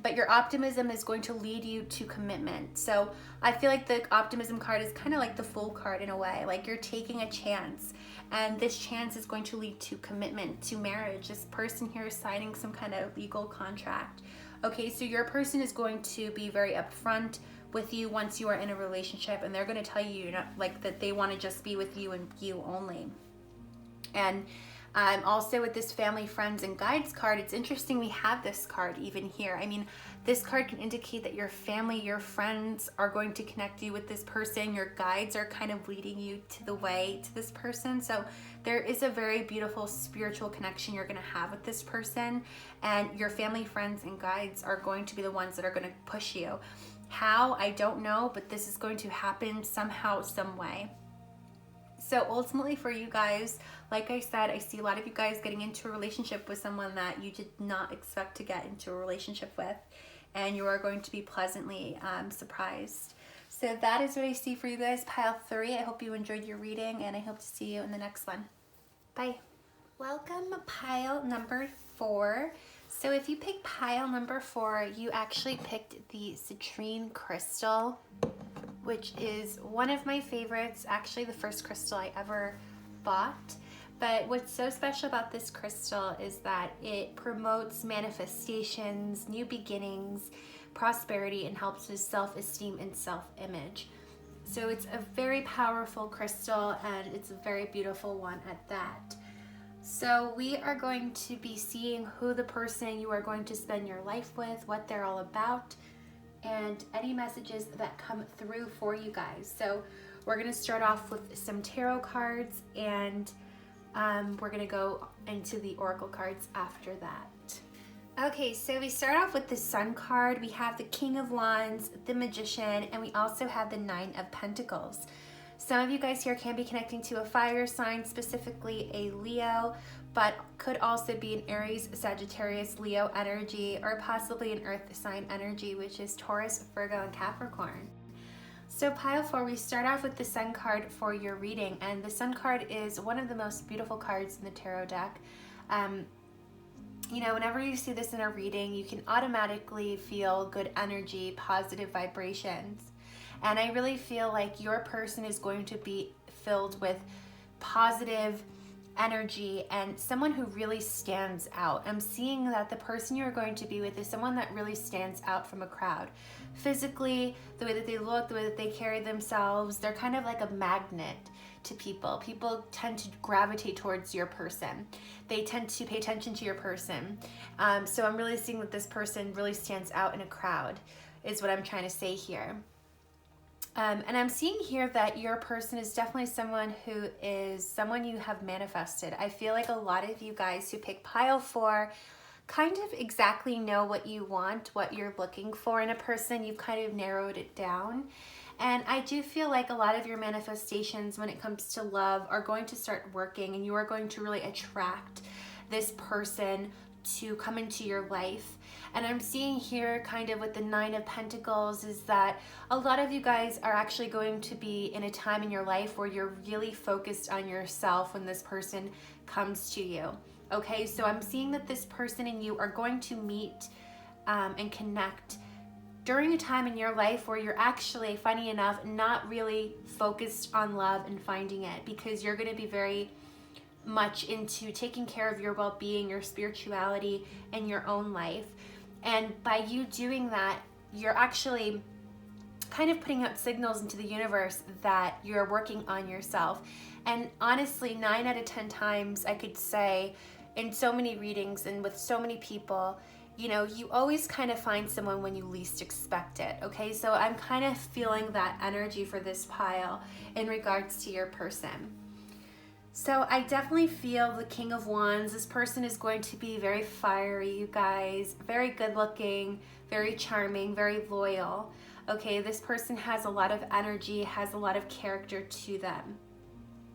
But your optimism is going to lead you to commitment. So I feel like the optimism card is kind of like the Fool card in a way. Like you're taking a chance, and this chance is going to lead to commitment, to marriage. This person here is signing some kind of legal contract. Okay, so your person is going to be very upfront with you once you are in a relationship, and they're going to tell you, you know, like that they want to just be with you and you only. And also with this family, friends, and guides card, it's interesting we have this card even here. I mean, this card can indicate that your family, your friends are going to connect you with this person. Your guides are kind of leading you to the way to this person. So there is a very beautiful spiritual connection you're going to have with this person. And your family, friends, and guides are going to be the ones that are going to push you. How? I don't know, but this is going to happen somehow, some way. So ultimately for you guys, like I said, I see a lot of you guys getting into a relationship with someone that you did not expect to get into a relationship with, and you are going to be pleasantly surprised. So that is what I see for you guys, pile 3. I hope you enjoyed your reading, and I hope to see you in the next one. Bye. Welcome, pile number 4. So if you picked pile number 4, you actually picked the citrine crystal, which is one of my favorites, actually the first crystal I ever bought. But what's so special about this crystal is that it promotes manifestations, new beginnings, prosperity, and helps with self-esteem and self-image. So it's a very powerful crystal, and it's a very beautiful one at that. So we are going to be seeing who the person you are going to spend your life with, what they're all about, and any messages that come through for you guys. So we're going to start off with some tarot cards, and we're going to go into the oracle cards after that. Okay, so we start off with the Sun card. We have the King of Wands, the Magician, and we also have the Nine of Pentacles. Some of you guys here can be connecting to a fire sign, specifically a Leo, but could also be an Aries, Sagittarius, Leo energy, or possibly an earth sign energy, which is Taurus, Virgo, and Capricorn. So pile 4, we start off with the Sun card for your reading, and the Sun card is one of the most beautiful cards in the tarot deck. You know, whenever you see this in a reading, you can automatically feel good energy, positive vibrations. And I really feel like your person is going to be filled with positive energy and someone who really stands out. I'm seeing that the person you're going to be with is someone that really stands out from a crowd. Physically, the way that they look, the way that they carry themselves, they're kind of like a magnet to people. People tend to gravitate towards your person. They tend to pay attention to your person. So I'm really seeing that this person really stands out in a crowd, is what I'm trying to say here. And I'm seeing here that your person is definitely someone who is someone you have manifested. I feel like a lot of you guys who pick pile 4 kind of exactly know what you want, what you're looking for in a person. You've kind of narrowed it down. And I do feel like a lot of your manifestations when it comes to love are going to start working, and you are going to really attract this person to come into your life. And I'm seeing here kind of with the Nine of Pentacles is that a lot of you guys are actually going to be in a time in your life where you're really focused on yourself when this person comes to you. Okay, so I'm seeing that this person and you are going to meet and connect during a time in your life where you're actually, funny enough, not really focused on love and finding it, because you're going to be very much into taking care of your well-being, your spirituality, and your own life. And by you doing that, you're actually kind of putting out signals into the universe that you're working on yourself. And honestly, 9 out of 10 times I could say in so many readings and with so many people, you know, you always kind of find someone when you least expect it. Okay, so I'm kind of feeling that energy for this pile in regards to your person. So I definitely feel the King of Wands. This person is going to be very fiery, you guys, very good looking, very charming, very loyal. Okay, this person has a lot of energy, has a lot of character to them.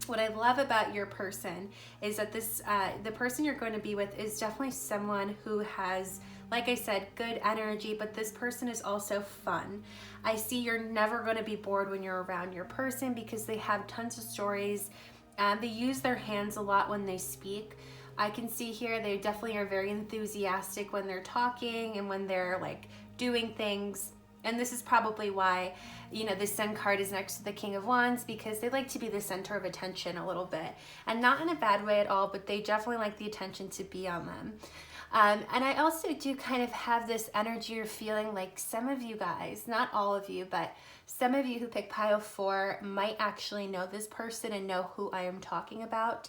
What I love about your person is that the person you're going to be with is definitely someone who has, like I said, good energy, but this person is also fun. I see you're never going to be bored when you're around your person because they have tons of stories. They use their hands a lot when they speak. I can see here they definitely are very enthusiastic when they're talking and when they're like doing things. And this is probably why, you know, the Sun card is next to the King of Wands, because they like to be the center of attention a little bit. And not in a bad way at all, but they definitely like the attention to be on them. And I also do kind of have this energy or feeling like some of you guys, not all of you, but some of you who pick pile 4 might actually know this person and know who I am talking about.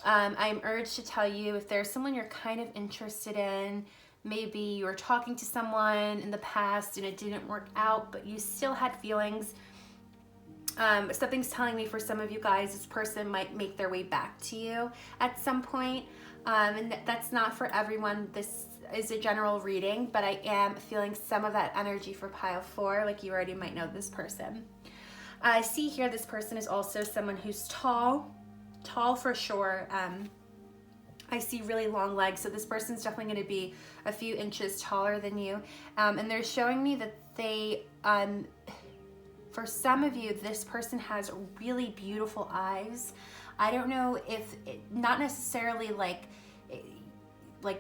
I'm urged to tell you, if there's someone you're kind of interested in, maybe you were talking to someone in the past and it didn't work out, but you still had feelings. Something's telling me for some of you guys, this person might make their way back to you at some point. And that's not for everyone. This is a general reading, but I am feeling some of that energy for pile 4, like you already might know this person. I see here this person is also someone who's tall for sure. I see really long legs, so this person's definitely going to be a few inches taller than you. And they're showing me that they, for some of you, this person has really beautiful eyes. I don't know if, not necessarily like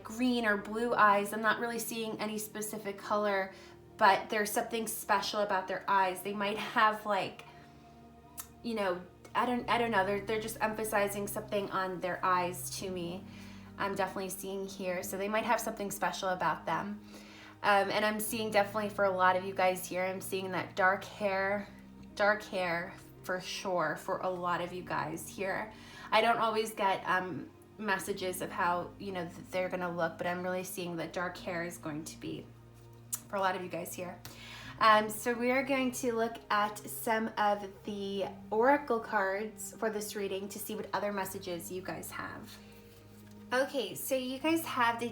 green or blue eyes. I'm not really seeing any specific color, but there's something special about their eyes. They might have like, you know, I don't know. They're just emphasizing something on their eyes to me. I'm definitely seeing here. So they might have something special about them. And I'm seeing definitely for a lot of you guys here, I'm seeing that dark hair for sure for a lot of you guys here. I don't always get messages of how, you know, they're going to look, but I'm really seeing that dark hair is going to be for a lot of you guys here. So we are going to look at some of the oracle cards for this reading to see what other messages you guys have. Okay, so you guys have the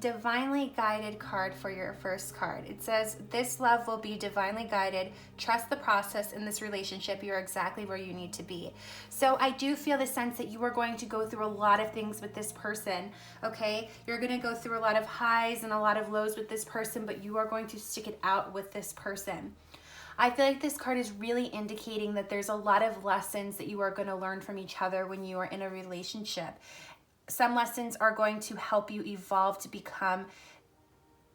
divinely guided card for your first card. It says, this love will be divinely guided. Trust the process in this relationship. You're exactly where you need to be. So I do feel the sense that you are going to go through a lot of things with this person, okay? You're going to go through a lot of highs and a lot of lows with this person, but you are going to stick it out with this person. I feel like this card is really indicating that there's a lot of lessons that you are going to learn from each other when you are in a relationship. Some lessons are going to help you evolve to become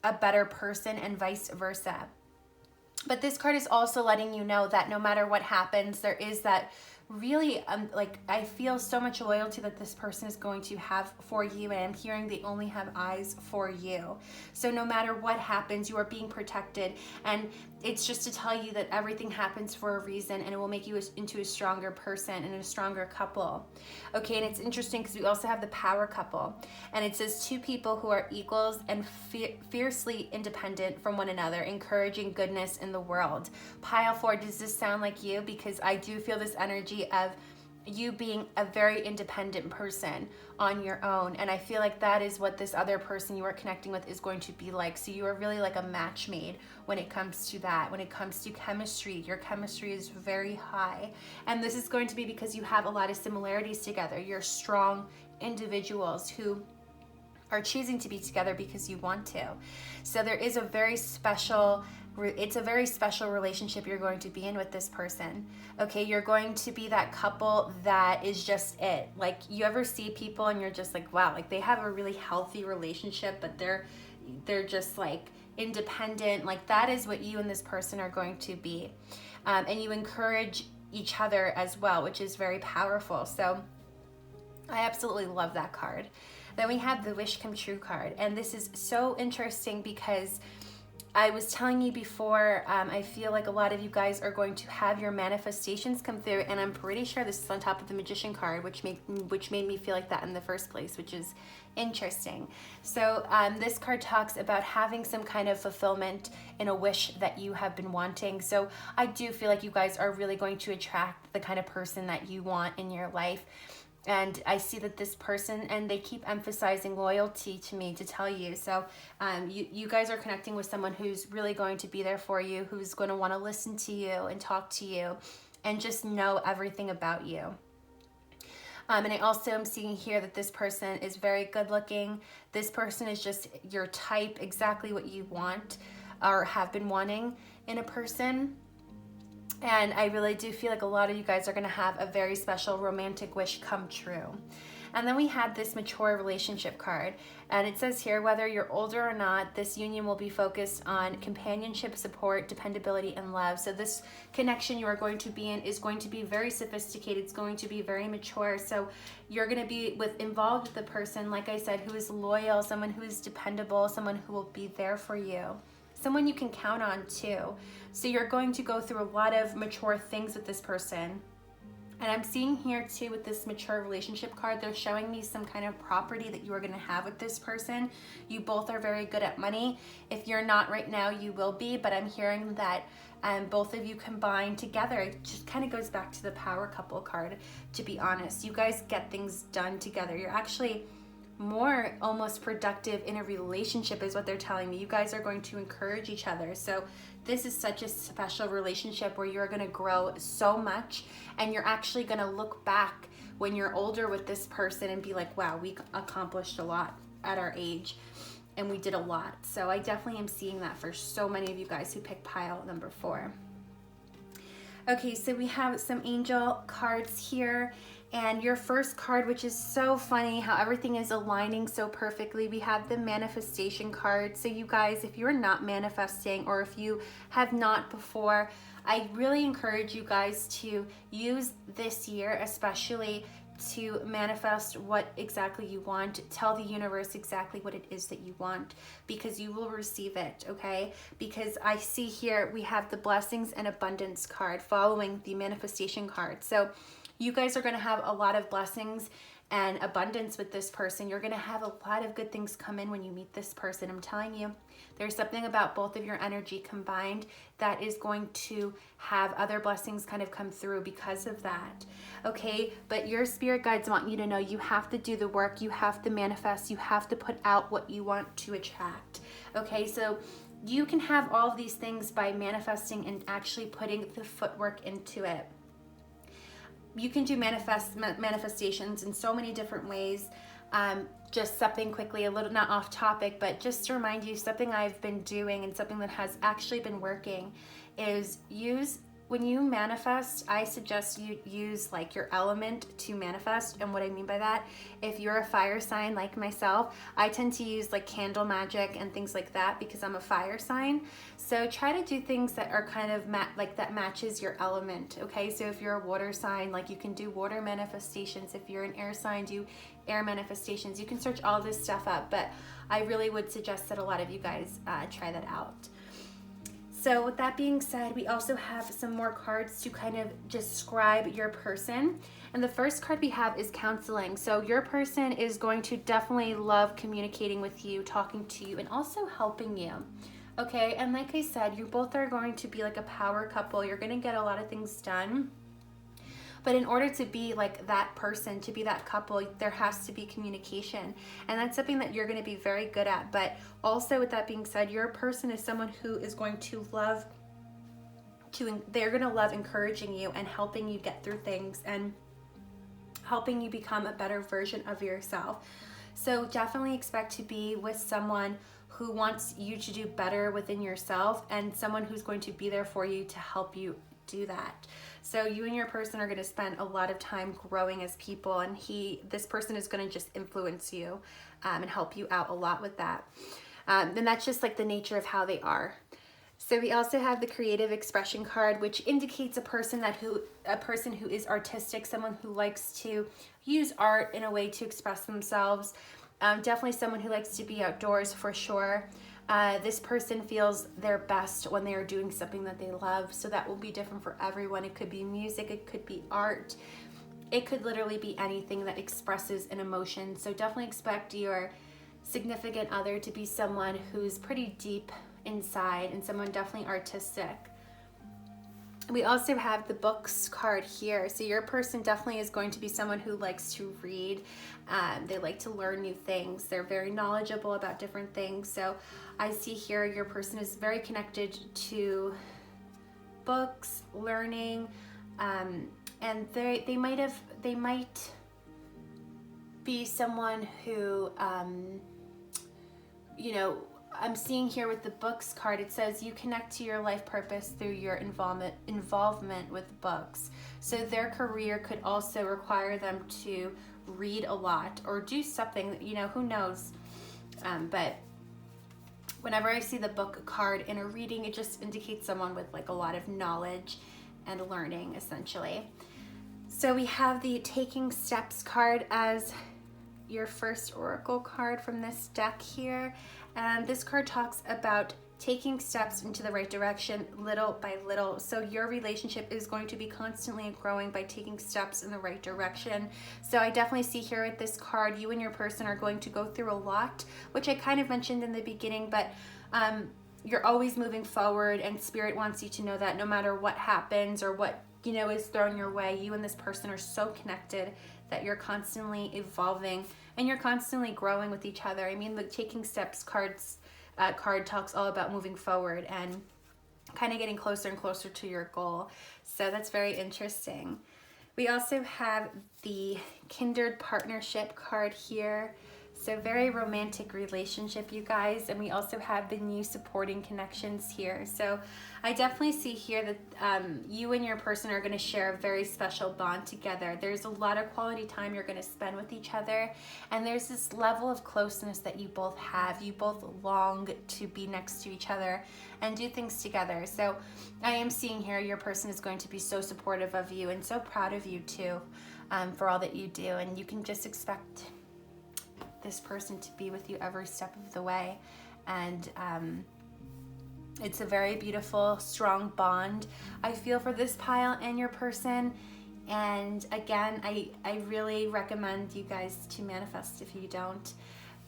a better person and vice versa. But this card is also letting you know that no matter what happens, there is that really, like, I feel so much loyalty that this person is going to have for you, and I'm hearing they only have eyes for you. So no matter what happens, you are being protected, and it's just to tell you that everything happens for a reason, and it will make you into a stronger person and a stronger couple. Okay, and it's interesting because we also have the power couple, and it says two people who are equals and fiercely independent from one another, encouraging goodness in the world. Pile 4, does this sound like you? Because I do feel this energy of you being a very independent person on your own, and I feel like that is what this other person you are connecting with is going to be like. So you are really like a match made when it comes to that. When it comes to chemistry, your chemistry is very high, and this is going to be because you have a lot of similarities together. You're strong individuals who are choosing to be together because you want to. So there is a very special, it's a very special relationship you're going to be in with this person. Okay, you're going to be that couple that is just it. Like, you ever see people and you're just like, wow, like they have a really healthy relationship, but they're just like independent. Like, that is what you and this person are going to be. And you encourage each other as well, which is very powerful. So I absolutely love that card. Then we have the Wish Come True card, and this is so interesting because I was telling you before, I feel like a lot of you guys are going to have your manifestations come through, and I'm pretty sure this is on top of the Magician card, which made me feel like that in the first place, which is interesting. So this card talks about having some kind of fulfillment in a wish that you have been wanting. So I do feel like you guys are really going to attract the kind of person that you want in your life. And I see that this person, and they keep emphasizing loyalty to me to tell you. So you guys are connecting with someone who's really going to be there for you, who's going to want to listen to you and talk to you and just know everything about you. And I also am seeing here that this person is very good looking. This person is just your type, exactly what you want or have been wanting in a person. And I really do feel like a lot of you guys are going to have a very special romantic wish come true. And then we had this mature relationship card. And it says here, whether you're older or not, this union will be focused on companionship, support, dependability, and love. So this connection you are going to be in is going to be very sophisticated. It's going to be very mature. So you're going to be involved with the person, like I said, who is loyal, someone who is dependable, someone who will be there for you. Someone you can count on too. So you're going to go through a lot of mature things with this person. And I'm seeing here too with this mature relationship card, they're showing me some kind of property that you are going to have with this person. You both are very good at money. If you're not right now, you will be, but I'm hearing that both of you combined together. It just kind of goes back to the power couple card, to be honest. You guys get things done together. You're actually more almost productive in a relationship is what they're telling me. You guys are going to encourage each other. So this is such a special relationship where you're going to grow so much, and you're actually going to look back when you're older with this person and be like, wow, we accomplished a lot at our age and we did a lot. So I definitely am seeing that for so many of you guys who picked pile number 4. Okay, so we have some angel cards here, And your first card, which is so funny how everything is aligning so perfectly, we have the manifestation card. So you guys, if you're not manifesting, or if you have not before, I really encourage you guys to use this year especially to manifest what exactly you want. Tell the universe exactly what it is that you want, because you will receive it, okay? Because I see here we have the blessings and abundance card following the manifestation card. So you guys are going to have a lot of blessings and abundance with this person. You're going to have a lot of good things come in when you meet this person. I'm telling you, there's something about both of your energy combined that is going to have other blessings kind of come through because of that. Okay, but your spirit guides want you to know you have to do the work, you have to manifest, you have to put out what you want to attract. Okay, so you can have all of these things by manifesting and actually putting the footwork into it. You can do manifestations in so many different ways. Just something quickly, a little, not off topic, but just to remind you, something I've been doing and something that has actually been working is when you manifest, I suggest you use like your element to manifest. And what I mean by that, if you're a fire sign like myself, I tend to use like candle magic and things like that because I'm a fire sign. So try to do things that are kind of like that matches your element. Okay, so if you're a water sign, like you can do water manifestations. If you're an air sign, do air manifestations. You can search all this stuff up, but I really would suggest that a lot of you guys try that out. So with that being said, we also have some more cards to kind of describe your person. And the first card we have is counseling. So your person is going to definitely love communicating with you, talking to you, and also helping you. Okay, and like I said, you both are going to be like a power couple. You're going to get a lot of things done. But in order to be like that person, to be that couple, there has to be communication. And that's something that you're going to be very good at. But also with that being said, your person is someone who is going to they're going to love encouraging you and helping you get through things and helping you become a better version of yourself. So definitely expect to be with someone who wants you to do better within yourself and someone who's going to be there for you to help you do that. So you and your person are going to spend a lot of time growing as people, and this person is going to just influence you and help you out a lot with that. And that's just like the nature of how they are. So we also have the creative expression card, which indicates a person who is artistic, someone who likes to use art in a way to express themselves. Definitely someone who likes to be outdoors for sure. This person feels their best when they are doing something that they love. So that will be different for everyone. It could be music, it could be art. It could literally be anything that expresses an emotion. So definitely expect your significant other to be someone who's pretty deep inside and someone definitely artistic. We also have the books card here. So your person definitely is going to be someone who likes to read. They like to learn new things. They're very knowledgeable about different things. So I see here your person is very connected to books, learning, and they might be someone who, I'm seeing here with the books card, it says you connect to your life purpose through your involvement with books. So their career could also require them to read a lot or do something, who knows. But whenever I see the book card in a reading, it just indicates someone with like a lot of knowledge and learning, essentially. So we have the Taking Steps card as your first oracle card from this deck here. And this card talks about taking steps into the right direction little by little. So your relationship is going to be constantly growing by taking steps in the right direction. So I definitely see here with this card, you and your person are going to go through a lot, which I kind of mentioned in the beginning, but you're always moving forward, and Spirit wants you to know that no matter what happens or what is thrown your way, you and this person are so connected that you're constantly evolving and you're constantly growing with each other. I mean, the Taking Steps card talks all about moving forward and kind of getting closer and closer to your goal. So that's very interesting. We also have the Kindred Partnership card here. So very romantic relationship, you guys, and we also have the new supporting connections here. So I definitely see here that you and your person are going to share a very special bond together. There's a lot of quality time you're going to spend with each other, and there's this level of closeness that you both have. You both long to be next to each other and do things together. So I am seeing here your person is going to be so supportive of you and so proud of you too, for all that you do, and you can just expect this person to be with you every step of the way. And it's a very beautiful, strong bond I feel for this pile and your person. And again, I really recommend you guys to manifest if you don't.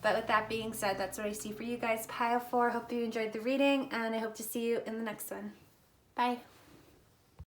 But with that being said, that's what I see for you guys, pile 4. Hope you enjoyed the reading, and I hope to see you in the next one. Bye.